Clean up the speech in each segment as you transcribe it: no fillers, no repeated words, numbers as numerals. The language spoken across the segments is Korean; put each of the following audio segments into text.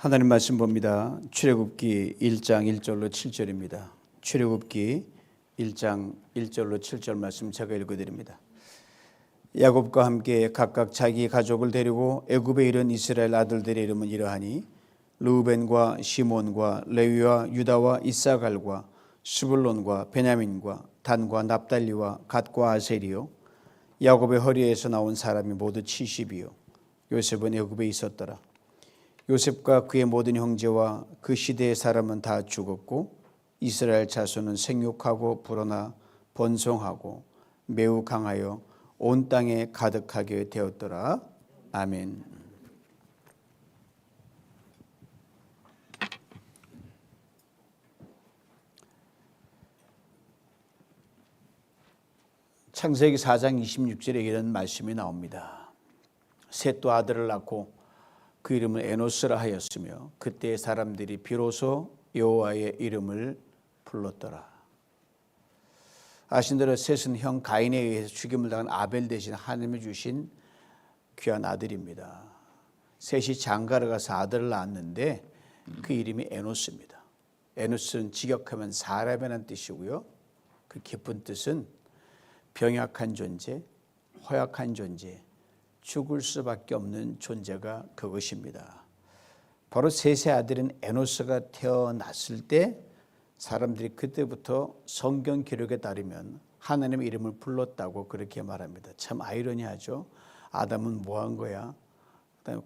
하나님 말씀 봅니다. 출애굽기 1장 1절로 7절입니다. 출애굽기 1장 1절로 7절 말씀 제가 읽어드립니다. 야곱과 함께 각각 자기 가족을 데리고 애굽에 이른 이스라엘 아들들의 이름은 이러하니 르우벤과 시몬과 레위와 유다와 이사갈과 스불론과 베냐민과 단과 납달리와 갓과 아셀이요 야곱의 허리에서 나온 사람이 모두 70이요 요셉은 애굽에 있었더라. 요셉과 그의 모든 형제와 그 시대의 사람은 다 죽었고 이스라엘 자손은 생육하고 불어나 번성하고 매우 강하여 온 땅에 가득하게 되었더라. 아멘. 창세기 4장 26절에 이런 말씀이 나옵니다. 셋도 아들을 낳고 그 이름을 에노스라 하였으며 그때의 사람들이 비로소 여호와의 이름을 불렀더라. 아신 대로 셋은 형 가인에 의해서 죽임을 당한 아벨 대신 하나님이 주신 귀한 아들입니다. 셋이 장가를 가서 아들을 낳았는데 그 이름이 에노스입니다. 에노스는 직역하면 사람이라는 뜻이고요. 그 깊은 뜻은 병약한 존재, 허약한 존재, 죽을 수밖에 없는 존재가 그것입니다. 바로 셋의 아들인 에노스가 태어났을 때 사람들이 그때부터 성경 기록에 따르면 하나님의 이름을 불렀다고 그렇게 말합니다. 참 아이러니하죠. 아담은 뭐 한 거야?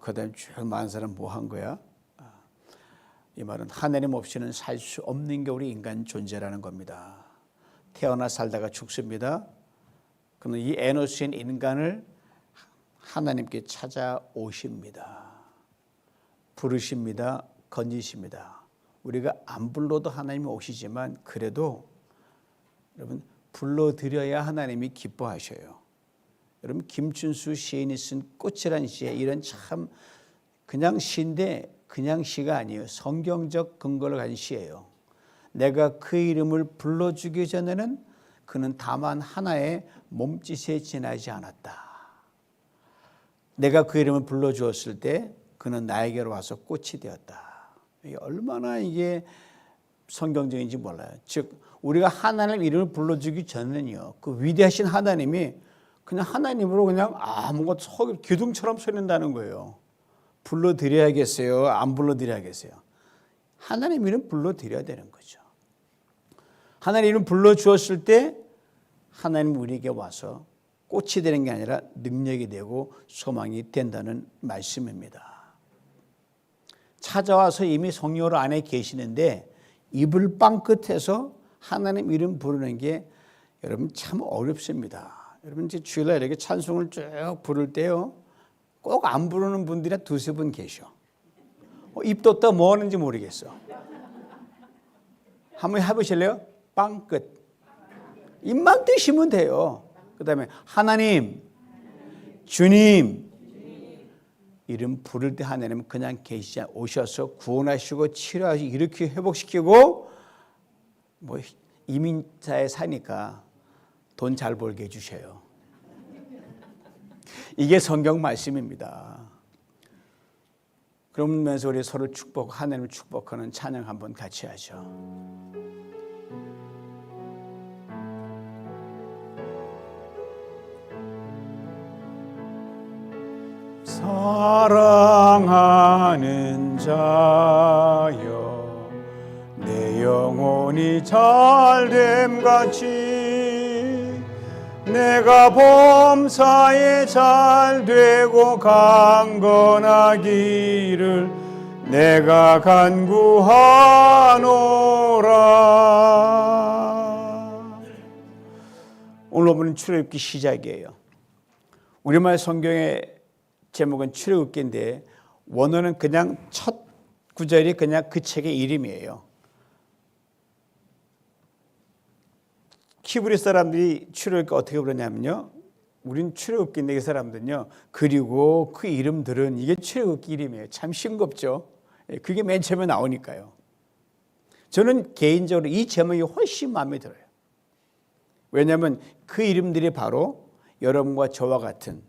그다음에 쭉 많은 사람 뭐 한 거야? 이 말은 하나님 없이는 살 수 없는 게 우리 인간 존재라는 겁니다. 태어나 살다가 죽습니다. 그러면 이 에노스인 인간을 하나님께 찾아오십니다. 부르십니다. 건지십니다. 우리가 안 불러도 하나님이 오시지만 그래도 여러분 불러드려야 하나님이 기뻐하셔요. 여러분 김춘수 시인이 쓴 꽃이란 시에 이런 참 그냥 시인데 그냥 시가 아니에요. 성경적 근거를 가진 시예요. 내가 그 이름을 불러주기 전에는 그는 다만 하나의 몸짓에 지나지 않았다. 내가 그 이름을 불러주었을 때 그는 나에게로 와서 꽃이 되었다. 얼마나 이게 성경적인지 몰라요. 즉 우리가 하나님 이름을 불러주기 전에는요. 그 위대하신 하나님이 그냥 하나님으로 그냥 아무것도 기둥처럼 서린다는 거예요. 불러드려야겠어요? 안 불러드려야겠어요? 하나님 이름 불러드려야 되는 거죠. 하나님 이름 불러주었을 때 하나님 우리에게 와서 꽃이 되는 게 아니라 능력이 되고 소망이 된다는 말씀입니다. 찾아와서 이미 성령으로 안에 계시는데 이불 빵 끝에서 하나님 이름 부르는 게 여러분 참 어렵습니다. 여러분 이제 주일날 이렇게 찬송을 쭉 부를 때요. 꼭 안 부르는 분들이 두세 분 계셔. 입 떴다 뭐 하는지 모르겠어. 한번 해보실래요? 빵 끝. 입만 뜨시면 돼요. 그 다음에 하나님, 주님 이름 부를 때 하나님은 그냥 계시지 않고 오셔서 구원하시고 치료하시고 이렇게 회복시키고 뭐 이민자에 사니까 돈 잘 벌게 해주셔요. 이게 성경 말씀입니다. 그러면서 우리 서로 축복, 하나님을 축복하는 찬양 한번 같이 하죠. 사랑하는 자여 내 영혼이 잘됨같이 내가 범사에 잘되고 강건하기를 내가 간구하노라. 오늘 본문은 출애굽기 시작이에요. 우리말 성경의 제목은 출애굽기인데 원어는 그냥 첫 구절이 그냥 그 책의 이름이에요. 히브리 사람들이 출애굽기 어떻게 부르냐면요. 우린 출애굽기인데 이 사람들은요. 그리고 그 이름들은 이게 출애굽기 이름이에요. 참 싱겁죠. 그게 맨 처음에 나오니까요. 저는 개인적으로 이 제목이 훨씬 마음에 들어요. 왜냐하면 그 이름들이 바로 여러분과 저와 같은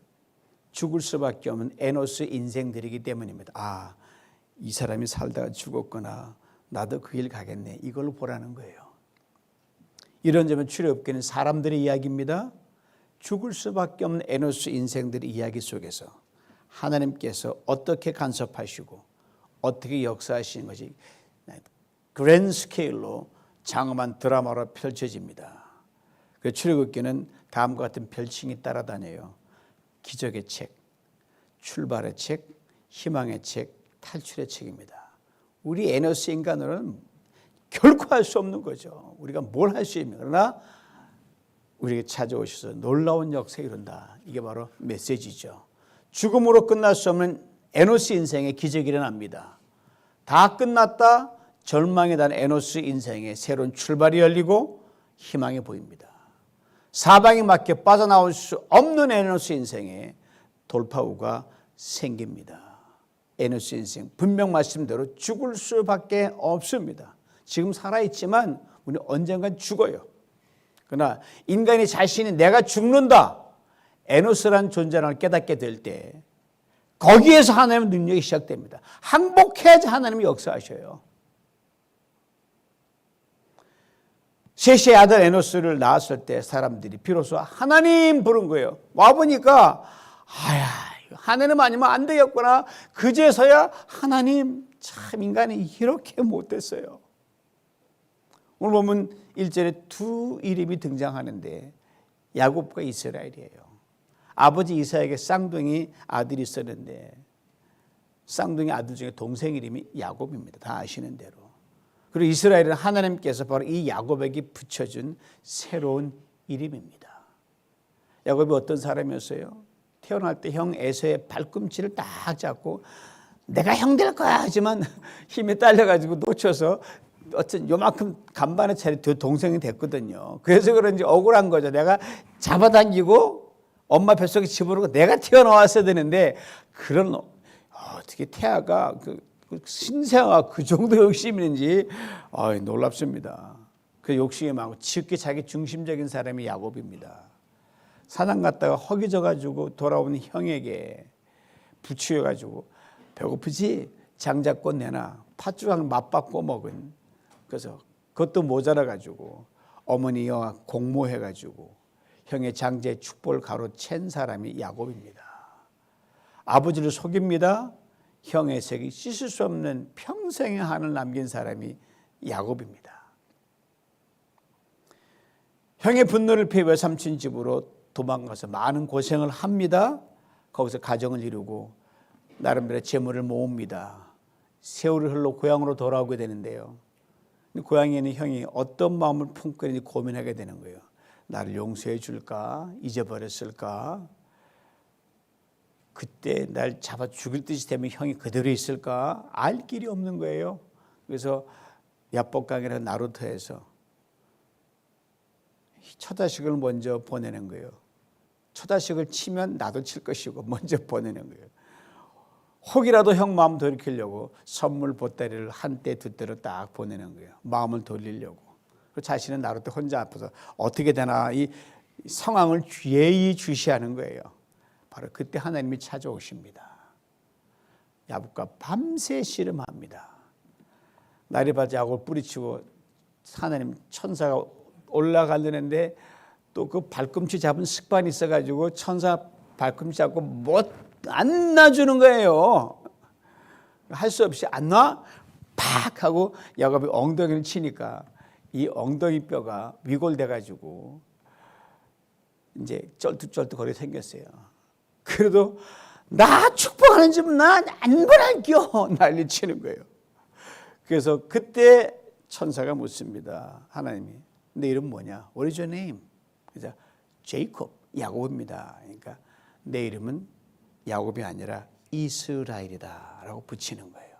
죽을 수밖에 없는 에노스 인생들이기 때문입니다. 이 사람이 살다가 죽었거나 나도 그 길 가겠네, 이걸로 보라는 거예요. 이런 점은 출애굽기는 사람들의 이야기입니다. 죽을 수밖에 없는 에노스 인생들의 이야기 속에서 하나님께서 어떻게 간섭하시고 어떻게 역사하시는 것이 그랜드 스케일로 장엄한 드라마로 펼쳐집니다. 그 출애굽기는 다음과 같은 별칭이 따라다녀요. 기적의 책, 출발의 책, 희망의 책, 탈출의 책입니다. 우리 에너스 인간으로는 결코 할 수 없는 거죠. 우리가 뭘 할 수 있는, 그러나 우리에게 찾아오셔서 놀라운 역사를 이룬다. 이게 바로 메시지죠. 죽음으로 끝날 수 없는 에노스 인생의 기적이 일어납니다. 다 끝났다, 절망에 대한 에노스 인생의 새로운 출발이 열리고 희망이 보입니다. 사방이 막혀 빠져나올 수 없는 에노스 인생의 돌파구가 생깁니다. 에노스 인생, 분명 말씀대로 죽을 수밖에 없습니다. 지금 살아있지만 우리는 언젠간 죽어요. 그러나 인간이 자신이 내가 죽는다, 에노스라는 존재를 깨닫게 될 때 거기에서 하나님의 능력이 시작됩니다. 항복해야지 하나님이 역사하셔요. 셋의 아들 에노스를 낳았을 때 사람들이 비로소 하나님 부른 거예요. 와보니까 하나님 아니면 안 되겠구나. 그제서야 하나님, 참 인간이 이렇게 못됐어요. 오늘 보면 1절에 두 이름이 등장하는데 야곱과 이스라엘이에요. 아버지 이삭에게 쌍둥이 아들이 있었는데 쌍둥이 아들 중에 동생 이름이 야곱입니다. 다 아시는 대로. 그리고 이스라엘은 하나님께서 바로 이 야곱에게 붙여준 새로운 이름입니다. 야곱이 어떤 사람이었어요? 태어날 때 형 에서의 발꿈치를 딱 잡고 내가 형 될 거야 하지만 힘에 딸려가지고 놓쳐서 어쨌든 요만큼 간반의 차례 동생이 됐거든요. 그래서 그런지 억울한 거죠. 내가 잡아당기고 엄마 뱃속에 집어넣고 내가 튀어나왔어야 되는데 그런 어떻게 태아가 신생아가 그 정도 욕심이 있는지 놀랍습니다. 그 욕심이 많고 지극히 자기 중심적인 사람이 야곱입니다. 사냥 갔다가 허기져가지고 돌아오는 형에게 부추해가지고 배고프지? 장작꽃 내놔. 팥죽을 맛받고 먹은. 그래서 그것도 모자라가지고 어머니와 공모해가지고 형의 장제의 축복을 가로챈 사람이 야곱입니다. 아버지를 속입니다. 형의 색이 씻을 수 없는 평생의 한을 남긴 사람이 야곱입니다. 형의 분노를 피해 삼촌 집으로 도망가서 많은 고생을 합니다. 거기서 가정을 이루고 나름대로 재물을 모읍니다. 세월이 흘러 고향으로 돌아오게 되는데요. 고향에 있는 형이 어떤 마음을 품고 있는지 고민하게 되는 거예요. 나를 용서해 줄까? 잊어버렸을까? 그때 날 잡아 죽일 듯이 되면 형이 그대로 있을까? 알 길이 없는 거예요. 그래서 야복강이라는 나루터에서 처자식을 먼저 보내는 거예요. 처자식을 치면 나도 칠 것이고 먼저 보내는 거예요. 혹이라도 형 마음 돌이키려고 선물 보따리를 한때 두 때로 딱 보내는 거예요. 마음을 돌리려고. 자신은 나루터 혼자 앞에서 어떻게 되나 이 상황을 예의 주시하는 거예요. 바로 그때 하나님이 찾아오십니다. 야곱과 밤새 씨름합니다. 날이 밝자 야곱을 뿌리치고 하나님 천사가 올라가려는데 또 그 발꿈치 잡은 습관이 있어가지고 천사 발꿈치 잡고 못 안 놔주는 거예요. 할 수 없이 안 놔? 팍 하고 야곱이 엉덩이를 치니까 이 엉덩이 뼈가 위골돼가지고 이제 쩔뚝쩔뚝거리게 생겼어요. 그래도 나 축복하는 집 난 안 보랄게요 난리 치는 거예요. 그래서 그때 천사가 묻습니다. 하나님이 내 이름 뭐냐? What is your name? 그래서 제이콥, 야곱입니다. 그러니까 내 이름은 야곱이 아니라 이스라엘이다 라고 붙이는 거예요.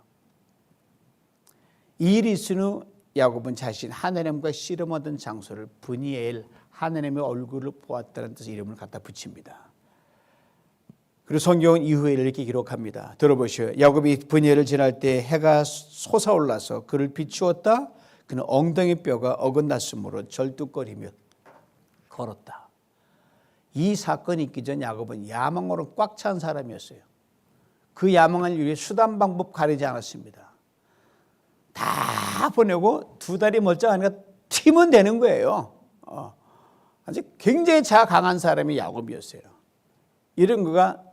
이 일이 있은 후 야곱은 자신 하나님과 씨름하던 장소를 브니엘, 하나님의 얼굴을 보았다는 뜻의 이름을 갖다 붙입니다. 그리고 성경은 이후에 이렇게 기록합니다. 들어보시오. 야곱이 브니엘을 지날 때 해가 솟아올라서 그를 비추었다. 그는 엉덩이 뼈가 어긋났으므로 절뚝거리며 걸었다. 이 사건이 있기 전 야곱은 야망으로 꽉 찬 사람이었어요. 그 야망을 위해 수단 방법 가리지 않았습니다. 다 보내고 두 다리 멀쩡하니까 튀면 되는 거예요. 아주 굉장히 자아 강한 사람이 야곱이었어요. 이런 거가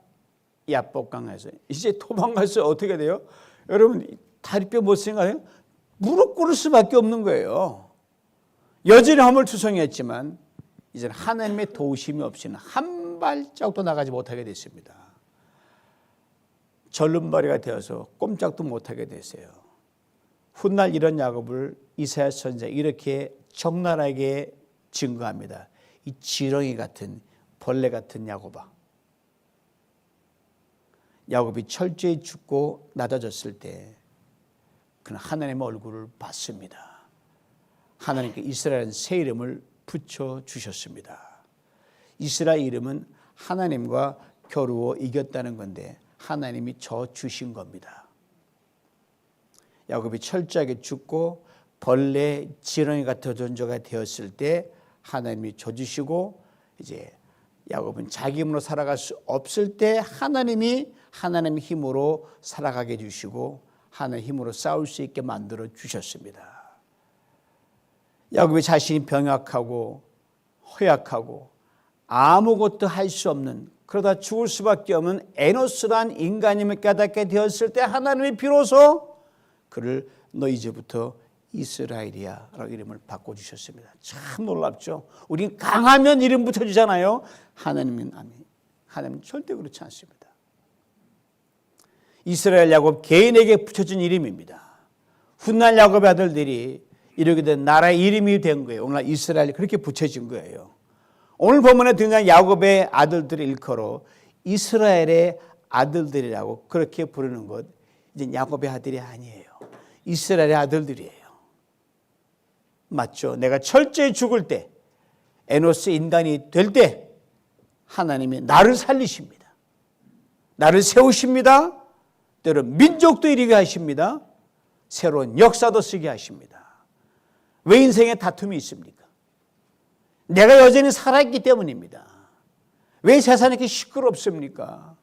야복강에서 이제 도망가서 어떻게 돼요? 여러분 다리뼈 못 생각해요? 무릎 꿇을 수밖에 없는 거예요. 여전히 허물투성이었지만 이제는 하나님의 도우심이 없이는 한 발짝도 나가지 못하게 됐습니다. 절름발이가 되어서 꼼짝도 못하게 됐어요. 훗날 이런 야곱을 이사야 선지자가 이렇게 적나라하게 증거합니다. 이 지렁이 같은 벌레 같은 야곱아. 야곱이 철저히 죽고 낮아졌을 때 그는 하나님의 얼굴을 봤습니다. 하나님께 이스라엘은 새 이름을 붙여주셨습니다. 이스라엘 이름은 하나님과 겨루어 이겼다는 건데 하나님이 져주신 겁니다. 야곱이 철저하게 죽고 벌레 지렁이 같은 존재가 되었을 때 하나님이 져주시고 이제 야곱은 자기 힘으로 살아갈 수 없을 때 하나님의 힘으로 살아가게 해주시고 하나님의 힘으로 싸울 수 있게 만들어 주셨습니다. 야곱이 자신이 병약하고 허약하고 아무것도 할 수 없는 그러다 죽을 수밖에 없는 에노스란 인간임을 깨닫게 되었을 때 하나님이 비로소 그를 너 이제부터 이스라엘이야 라고 이름을 바꿔주셨습니다. 참 놀랍죠. 우린 강하면 이름 붙여주잖아요. 하나님은 절대 그렇지 않습니다. 이스라엘 야곱 개인에게 붙여준 이름입니다. 훗날 야곱의 아들들이 이렇게 된 나라의 이름이 된 거예요. 오늘 이스라엘이 그렇게 붙여진 거예요. 오늘 본문에 등장한 야곱의 아들들을 일컬어 이스라엘의 아들들이라고 그렇게 부르는 것, 이제 야곱의 아들이 아니에요. 이스라엘의 아들들이에요. 맞죠? 내가 철저히 죽을 때, 에노스 인간이 될 때 하나님이 나를 살리십니다. 나를 세우십니다. 때론 민족도 이루게 하십니다. 새로운 역사도 쓰게 하십니다. 왜 인생에 다툼이 있습니까? 내가 여전히 살아있기 때문입니다. 왜 세상이 이렇게 시끄럽습니까?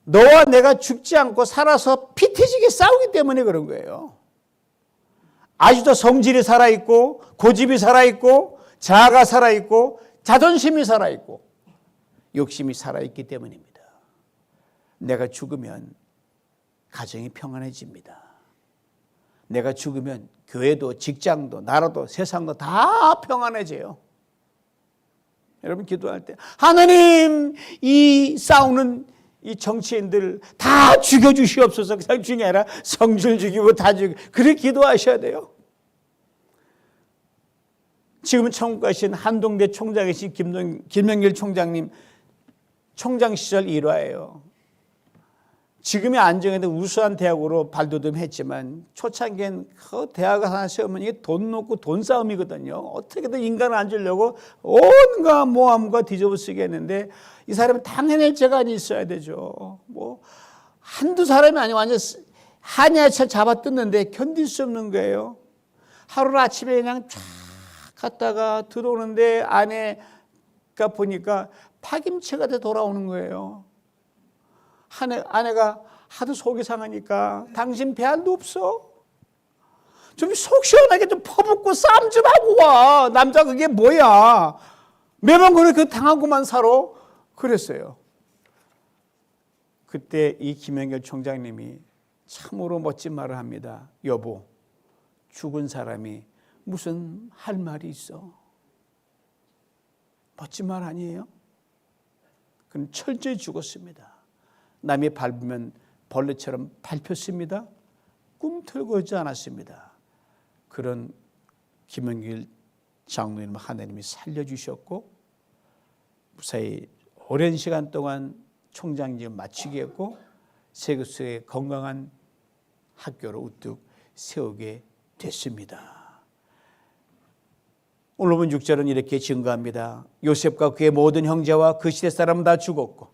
너와 내가 죽지 않고 살아서 피태지게 싸우기 때문에 그런 거예요. 아직도 성질이 살아있고 고집이 살아있고 자아가 살아있고 자존심이 살아있고 욕심이 살아있기 때문입니다. 내가 죽으면 가정이 평안해집니다. 내가 죽으면 교회도 직장도 나라도 세상도 다 평안해져요. 여러분 기도할 때 하나님 이 싸우는 이 정치인들 다 죽여주시옵소서. 그냥 중이 아니라 성질 죽이고 다 죽이고 그렇게 기도하셔야 돼요. 지금은 천국 가신 한동대 총장이신 김명길 총장님 총장 시절 일화예요. 지금의 안정에도 우수한 대학으로 발돋움했지만 초창기엔 그 대학 하나 세우면 이게 돈 놓고 돈 싸움이거든요. 어떻게든 인간을 안 주려고 온갖 모함과 뒤집어쓰기 했는데 이 사람은 당해낼 재간이 있어야 되죠. 뭐 한두 사람이 아니고 완전 한야철 잡아뜯는데 견딜 수 없는 거예요. 하루 아침에 그냥 쫙 갔다가 들어오는데 아내가 보니까 파김치가 돼 돌아오는 거예요. 아내가 하도 속이 상하니까 당신 배알도 없어? 좀 속 시원하게 좀 퍼붓고 싸움 좀 하고 와. 남자 그게 뭐야? 매번 그렇게 당하고만 살아? 그랬어요. 그때 이 김영길 총장님이 참으로 멋진 말을 합니다. 여보, 죽은 사람이 무슨 할 말이 있어? 멋진 말 아니에요? 그는 철저히 죽었습니다. 남이 밟으면 벌레처럼 밟혔습니다. 꿈틀고 있지 않았습니다. 그런 김영길 장로님을 하나님이 살려주셨고 무사히 오랜 시간 동안 총장직을 마치게 했고 세계수의 건강한 학교를 우뚝 세우게 됐습니다. 오늘 본 6절은 이렇게 증거합니다. 요셉과 그의 모든 형제와 그 시대 사람은 다 죽었고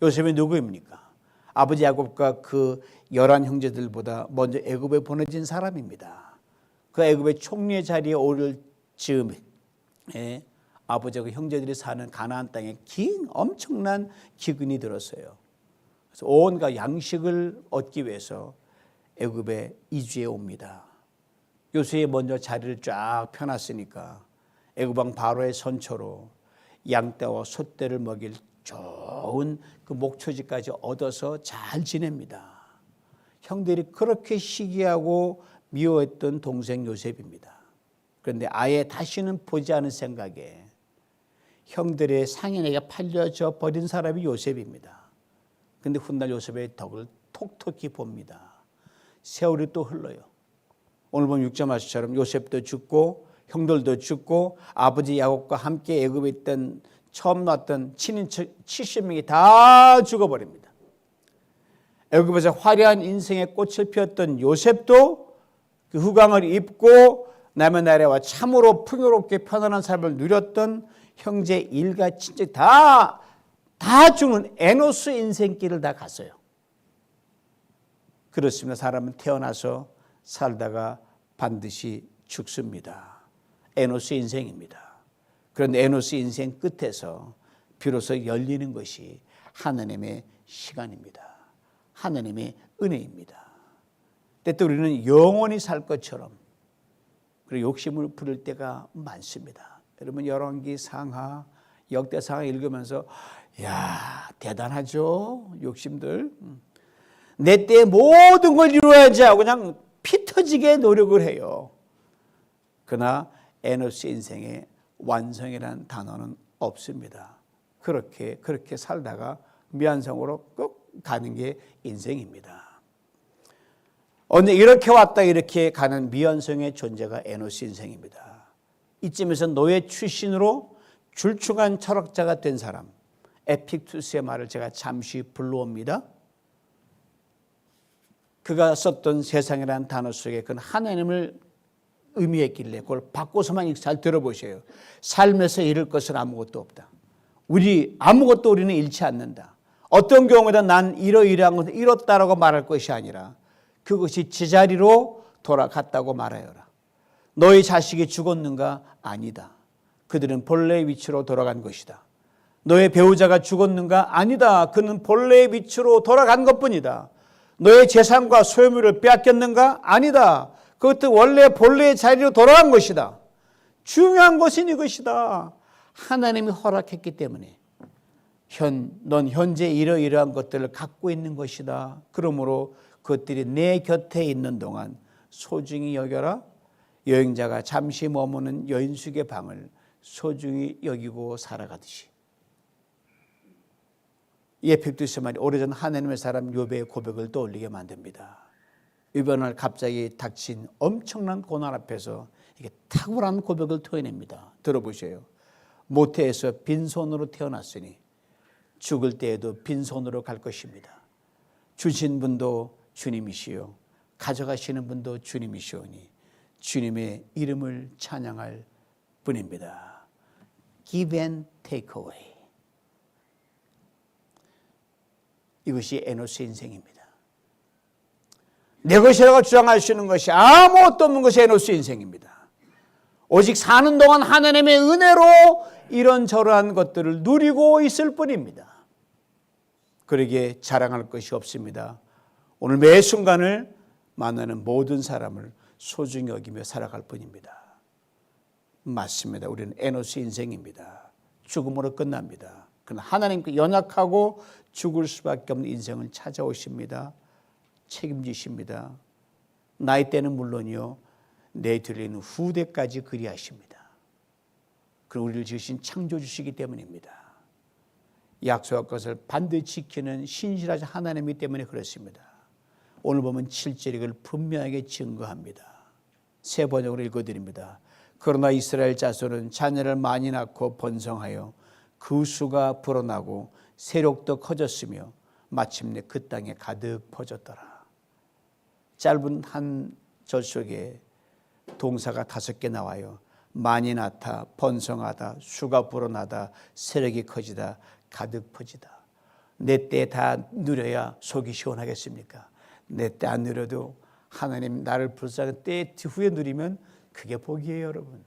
요셉이 누구입니까? 아버지 야곱과 그 11형제들보다 먼저 애굽에 보내진 사람입니다. 그 애굽의 총리의 자리에 오를 즈음에 아버지와 그 형제들이 사는 가나안 땅에 긴 엄청난 기근이 들었어요. 그래서 온갖 양식을 얻기 위해서 애굽에 이주해 옵니다. 요셉이 먼저 자리를 쫙 펴놨으니까 애굽 왕 바로의 선처로 양떼와 소떼를 먹일 좋은 그 목초지까지 얻어서 잘 지냅니다. 형들이 그렇게 시기하고 미워했던 동생 요셉입니다. 그런데 아예 다시는 보지 않을 생각에 형들의 상인에게 팔려져 버린 사람이 요셉입니다. 그런데 훗날 요셉의 덕을 톡톡히 봅니다. 세월이 또 흘러요. 오늘 보면 6절 말씀처럼 요셉도 죽고 형들도 죽고 아버지 야곱과 함께 애굽에 있던 처음 났던 친인척 70명이 다 죽어버립니다. 애굽에서 화려한 인생의 꽃을 피웠던 요셉도 그 후광을 입고 남의 나라와 참으로 풍요롭게 편안한 삶을 누렸던 형제 일가 친척 다 죽는 에노스 인생길을 다 갔어요. 그렇습니다. 사람은 태어나서 살다가 반드시 죽습니다. 에노스 인생입니다. 그런데 에노스 인생 끝에서 비로소 열리는 것이 하나님의 시간입니다. 하나님의 은혜입니다. 때때 우리는 영원히 살 것처럼 그리고 욕심을 부릴 때가 많습니다. 여러분 열왕기 상하 역대상하 읽으면서 야 대단하죠. 욕심들. 내 때에 모든 걸 이루어야지 하고 그냥 피 터지게 노력을 해요. 그러나 에노스 인생의 완성이라는 단어는 없습니다. 그렇게 살다가 미완성으로 꼭 가는 게 인생입니다. 언제 이렇게 왔다 이렇게 가는 미완성의 존재가 에노스 인생입니다. 이쯤에서 노예 출신으로 출중한 철학자가 된 사람 에픽투스의 말을 제가 잠시 불러옵니다. 그가 썼던 세상이라는 단어 속에 그건 하나님을 의미했길래 그걸 바꿔서만 잘 들어보세요. 삶에서 잃을 것은 아무것도 없다. 아무것도 우리는 잃지 않는다. 어떤 경우에도 난 이러이러한 것을 잃었다라고 말할 것이 아니라 그것이 제자리로 돌아갔다고 말하여라. 너희 자식이 죽었는가? 아니다. 그들은 본래의 위치로 돌아간 것이다. 너의 배우자가 죽었는가? 아니다. 그는 본래의 위치로 돌아간 것뿐이다. 너의 재산과 소유물을 빼앗겼는가? 아니다. 그것도 원래 본래의 자리로 돌아간 것이다. 중요한 것은 이것이다. 하나님이 허락했기 때문에 넌 현재 이러이러한 것들을 갖고 있는 것이다. 그러므로 그것들이 내 곁에 있는 동안 소중히 여겨라. 여행자가 잠시 머무는 여인숙의 방을 소중히 여기고 살아가듯이. 이 에픽투스 말이 오래전 하나님의 사람 욥의 고백을 떠올리게 만듭니다. 이번에 갑자기 닥친 엄청난 고난 앞에서 이게 탁월한 고백을 토해냅니다. 들어보세요. 모태에서 빈손으로 태어났으니 죽을 때에도 빈손으로 갈 것입니다. 주신 분도 주님이시요 가져가시는 분도 주님이시오니 주님의 이름을 찬양할 뿐입니다. Give and take away. 이것이 에노스 인생입니다. 내 것이라고 주장하시는 것이 아무것도 없는 것이 에노스 인생입니다. 오직 사는 동안 하나님의 은혜로 이런저런 것들을 누리고 있을 뿐입니다. 그러기에 자랑할 것이 없습니다. 오늘 매 순간을 만나는 모든 사람을 소중히 여기며 살아갈 뿐입니다. 맞습니다. 우리는 에노스 인생입니다. 죽음으로 끝납니다. 그러나 하나님께 연약하고 죽을 수밖에 없는 인생을 찾아오십니다. 책임지십니다. 나이 때는 물론이요 내 뒤에 있는 후대까지 그리하십니다. 그리고 우리를 지으신 창조주시기 때문입니다. 약속할 것을 반드시 지키는 신실하신 하나님이기 때문에 그렇습니다. 오늘 보면 7절 이걸 분명하게 증거합니다. 세 번역으로 읽어드립니다. 그러나 이스라엘 자손은 자녀를 많이 낳고 번성하여 그 수가 불어나고 세력도 커졌으며 마침내 그 땅에 가득 퍼졌더라. 짧은 한 절 속에 동사가 5개 나와요. 많이 낳다, 번성하다, 수가 불어나다, 세력이 커지다, 가득 퍼지다. 내 때 다 누려야 속이 시원하겠습니까? 내 때 안 누려도 하나님 나를 불쌍한 때 후에 누리면 그게 복이에요, 여러분.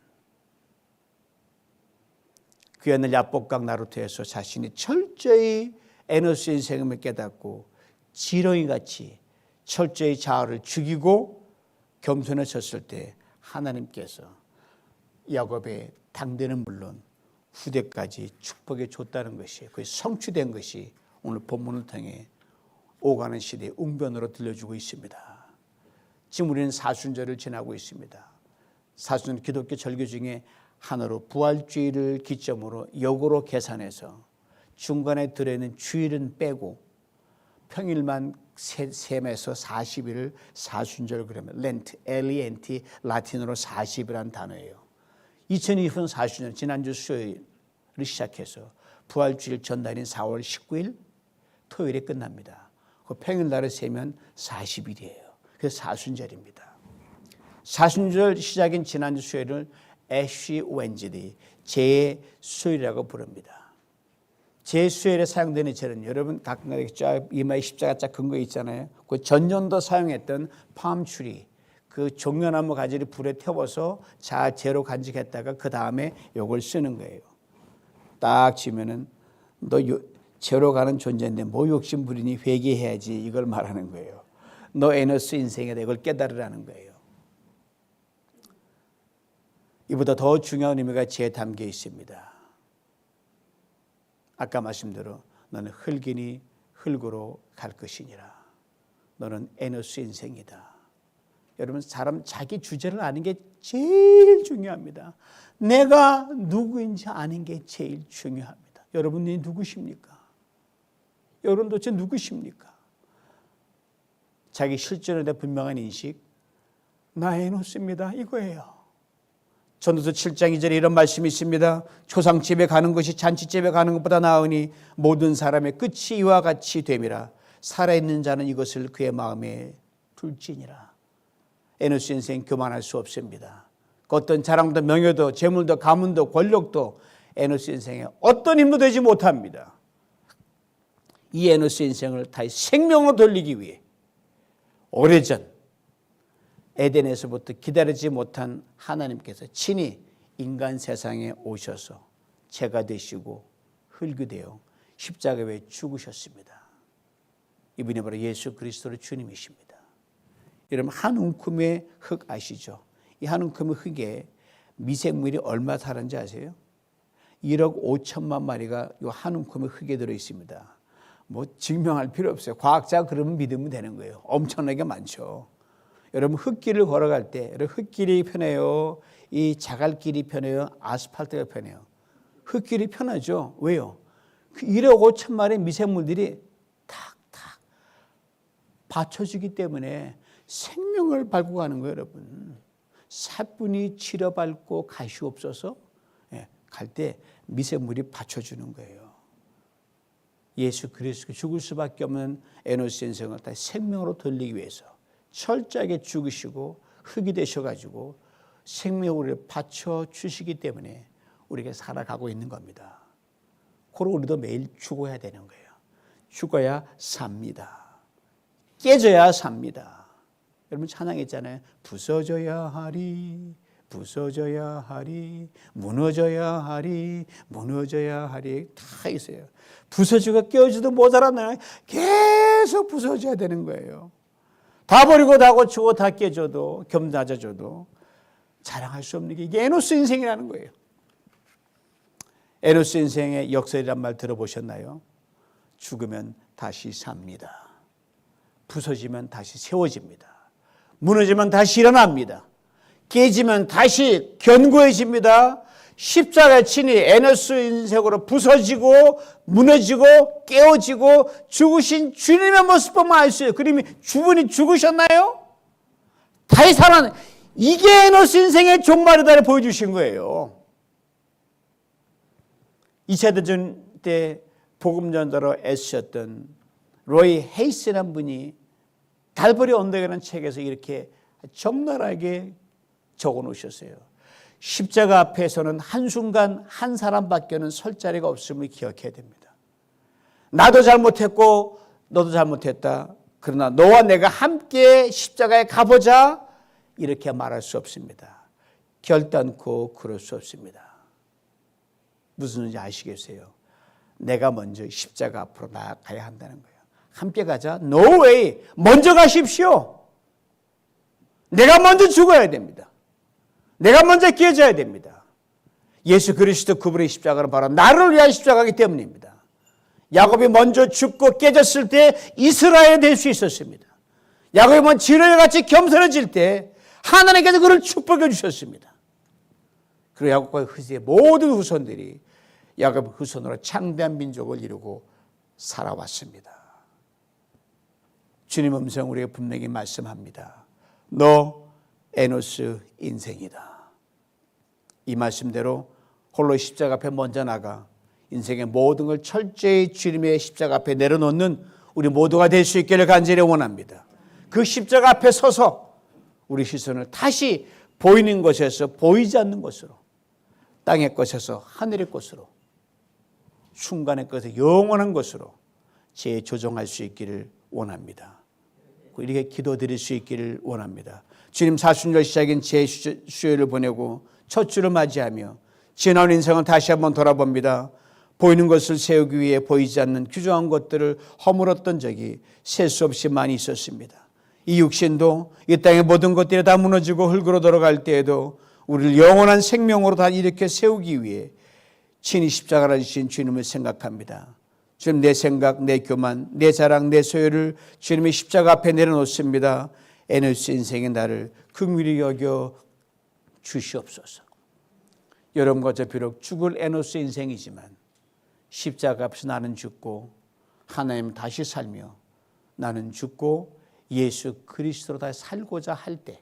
그 옛날 야복강 나루터에서 자신이 철저히 에노스 인생을 깨닫고 지렁이같이 철저히 자아를 죽이고 겸손해졌을 때 하나님께서 야곱의 당대는 물론 후대까지 축복해 줬다는 것이, 그게 성취된 것이 오늘 본문을 통해 오가는 시대의 웅변으로 들려주고 있습니다. 지금 우리는 사순절을 지나고 있습니다. 사순절 기독교 절기 중에 하나로 부활주일을 기점으로 역으로 계산해서 중간에 들어있는 주일은 빼고 평일만 셈에서 40일을 사순절 그러면 렌트, 엘리엔티 라틴어로 40이라는 단어예요. 2020년 사순절 지난주 수요일을 시작해서 부활주일 전날인 4월 19일 토요일에 끝납니다. 그 평일날을 세면 40일이에요. 그래서 사순절입니다. 사순절 시작인 지난주 수요일을 애쉬 웬즈데이, 제 수요일이라고 부릅니다. 제 수요일에 사용되는 절은 여러분 가끔 쫙 이마에 십자가 쫙 근거 있잖아요. 그 전년도 사용했던 팜추리, 그 종려나무 가지를 불에 태워서 잘 제로 간직했다가 그 다음에 요걸 쓰는 거예요. 딱 지면은 너 제로 가는 존재인데 뭐 욕심 부리니 회개해야지, 이걸 말하는 거예요. 너 에너스 인생에다 이걸 깨달으라는 거예요. 이보다 더 중요한 의미가 제에 담겨 있습니다. 아까 말씀대로 너는 흙이니 흙으로 갈 것이니라. 너는 에너스 인생이다. 여러분, 사람 자기 주제를 아는 게 제일 중요합니다. 내가 누구인지 아는 게 제일 중요합니다. 여러분이 누구십니까? 여러분 도대체 누구십니까? 자기 실존에 대한 분명한 인식, 나 에노스입니다, 이거예요. 전도서 7장 2절에 이런 말씀이 있습니다. 초상집에 가는 것이 잔치집에 가는 것보다 나으니 모든 사람의 끝이 이와 같이 됨이라. 살아있는 자는 이것을 그의 마음에 둘지니라. 에노스 인생 교만할 수 없습니다. 그 어떤 자랑도 명예도 재물도 가문도 권력도 에노스 인생에 어떤 힘도 되지 못합니다. 이 에노스 인생을 다시 생명으로 돌리기 위해 오래전 에덴에서부터 기다리지 못한 하나님께서 친히 인간 세상에 오셔서 죄가 되시고 흙이 되어 십자가에 죽으셨습니다. 이분이 바로 예수 그리스도의 주님이십니다. 여러분, 한 움큼의 흙 아시죠? 이 한 움큼의 흙에 미생물이 얼마 사는지 아세요? 1억 5천만 마리가 이 한 움큼의 흙에 들어 있습니다. 뭐 증명할 필요 없어요. 과학자가 그러면 믿으면 되는 거예요. 엄청나게 많죠. 여러분, 흙길을 걸어갈 때 흙길이 편해요? 이 자갈길이 편해요? 아스팔트가 편해요? 흙길이 편하죠. 왜요? 그 1억 5천 마리의 미생물들이 탁탁 받쳐주기 때문에 생명을 밟고 가는 거예요, 여러분. 사뿐히 치러 밟고 갈 수 없어서 갈 때 미생물이 받쳐주는 거예요. 예수 그리스도 죽을 수밖에 없는 에노스 인생을 다시 생명으로 돌리기 위해서 철저하게 죽으시고 흙이 되셔가지고 생명을 받쳐주시기 때문에 우리가 살아가고 있는 겁니다. 그리고 우리도 매일 죽어야 되는 거예요. 죽어야 삽니다. 깨져야 삽니다. 여러분 찬양했잖아요. 부서져야 하리, 부서져야 하리, 무너져야 하리, 무너져야 하리. 다 있어요. 부서지고 깨어지도 모자라나요? 계속 부서져야 되는 거예요. 다 버리고 다 고치고 다 깨져도 겸낮아져도 자랑할 수 없는 게 이게 에노스 인생이라는 거예요. 에노스 인생의 역설이란 말 들어보셨나요? 죽으면 다시 삽니다. 부서지면 다시 세워집니다. 무너지면 다시 일어납니다. 깨지면 다시 견고해집니다. 십자가에 친히 에노스 인생으로 부서지고 무너지고 깨어지고 죽으신 주님의 모습 보면 알 수 있어요. 그러면 주분이 죽으셨나요? 다시 살아난, 이게 에노스 인생의 종말이다를 보여주신 거예요. 2차 대전 때 복음 전도로 애쓰셨던 로이 헤이스라는 분이 달벌이 언덕이라는 책에서 이렇게 적나라하게 적어 놓으셨어요. 십자가 앞에서는 한순간 한 사람밖에는 설 자리가 없음을 기억해야 됩니다. 나도 잘못했고 너도 잘못했다. 그러나 너와 내가 함께 십자가에 가보자, 이렇게 말할 수 없습니다. 결단코 그럴 수 없습니다. 무슨 말인지 아시겠어요? 내가 먼저 십자가 앞으로 나아가야 한다는 거예요. 함께 가자. No way. 먼저 가십시오. 내가 먼저 죽어야 됩니다. 내가 먼저 깨져야 됩니다. 예수 그리스도 그분의 십자가는 바로 나를 위한 십자가이기 때문입니다. 야곱이 먼저 죽고 깨졌을 때 이스라엘이 될 수 있었습니다. 야곱이 먼저 지렁이같이 겸손해질 때 하나님께서 그를 축복해 주셨습니다. 그리고 야곱과 그의 모든 후손들이 야곱의 후손으로 창대한 민족을 이루고 살아왔습니다. 주님 음성 우리에게 분명히 말씀합니다. 너 에노스 인생이다. 이 말씀대로 홀로 십자가 앞에 먼저 나가 인생의 모든 걸 철저히 주님의 십자가 앞에 내려놓는 우리 모두가 될 수 있기를 간절히 원합니다. 그 십자가 앞에 서서 우리 시선을 다시 보이는 것에서 보이지 않는 것으로, 땅의 것에서 하늘의 것으로, 순간의 것에서 영원한 것으로 재조정할 수 있기를 원합니다. 이렇게 기도드릴 수 있기를 원합니다. 주님 사순절 시작인 제수요일을 보내고 첫 주를 맞이하며 지나온 인생을 다시 한번 돌아봅니다. 보이는 것을 세우기 위해 보이지 않는 규정한 것들을 허물었던 적이 셀 수 없이 많이 있었습니다. 이 육신도 이 땅의 모든 것들이 다 무너지고 흙으로 돌아갈 때에도 우리를 영원한 생명으로 다 이렇게 세우기 위해 친히 십자가를 지신 주님을 생각합니다. 주님 내 생각, 내 교만, 내 자랑, 내 소유를 주님의 십자가 앞에 내려놓습니다. 에노스 인생의 나를 긍휼히 여겨 주시옵소서. 여러분과 저 비록 죽을 에노스 인생이지만 십자가 앞에서 나는 죽고 하나님 다시 살며 나는 죽고 예수 그리스도로 다시 살고자 할 때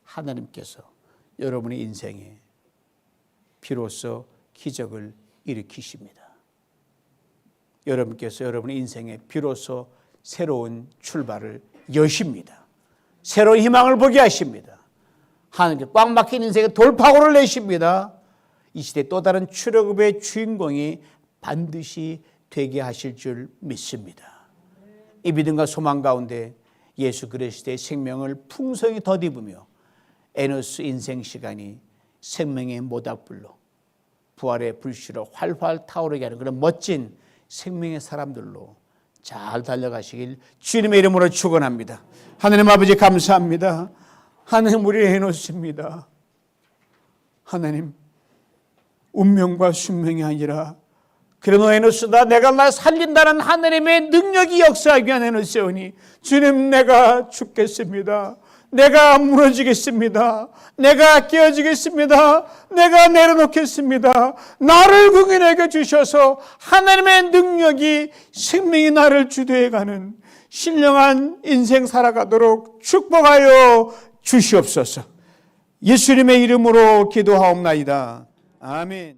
하나님께서 여러분의 인생에 비로소 기적을 일으키십니다. 여러분께서 여러분의 인생에 비로소 새로운 출발을 여십니다. 새로운 희망을 보게 하십니다. 하나님께 꽉 막힌 인생에 돌파구를 내십니다. 이 시대 또 다른 출애굽의 주인공이 반드시 되게 하실 줄 믿습니다. 이 믿음과 소망 가운데 예수 그리스도의 생명을 풍성히 덧입으며 에노스 인생 시간이 생명의 모닥불로 부활의 불씨로 활활 타오르게 하는 그런 멋진 생명의 사람들로 잘 달려가시길 주님의 이름으로 축원합니다. 하나님 아버지 감사합니다. 하나님 우리의 에노스입니다. 하나님 운명과 숙명이 아니라 그래도 에노스다 내가 날 살린다는 하나님의 능력이 역사하기 위한 에노스오니 주님 내가 죽겠습니다. 내가 무너지겠습니다. 내가 깨어지겠습니다. 내가 내려놓겠습니다. 나를 긍휼하게 주셔서 하나님의 능력이 생명이 나를 주도해가는 신령한 인생 살아가도록 축복하여 주시옵소서. 예수님의 이름으로 기도하옵나이다. 아멘.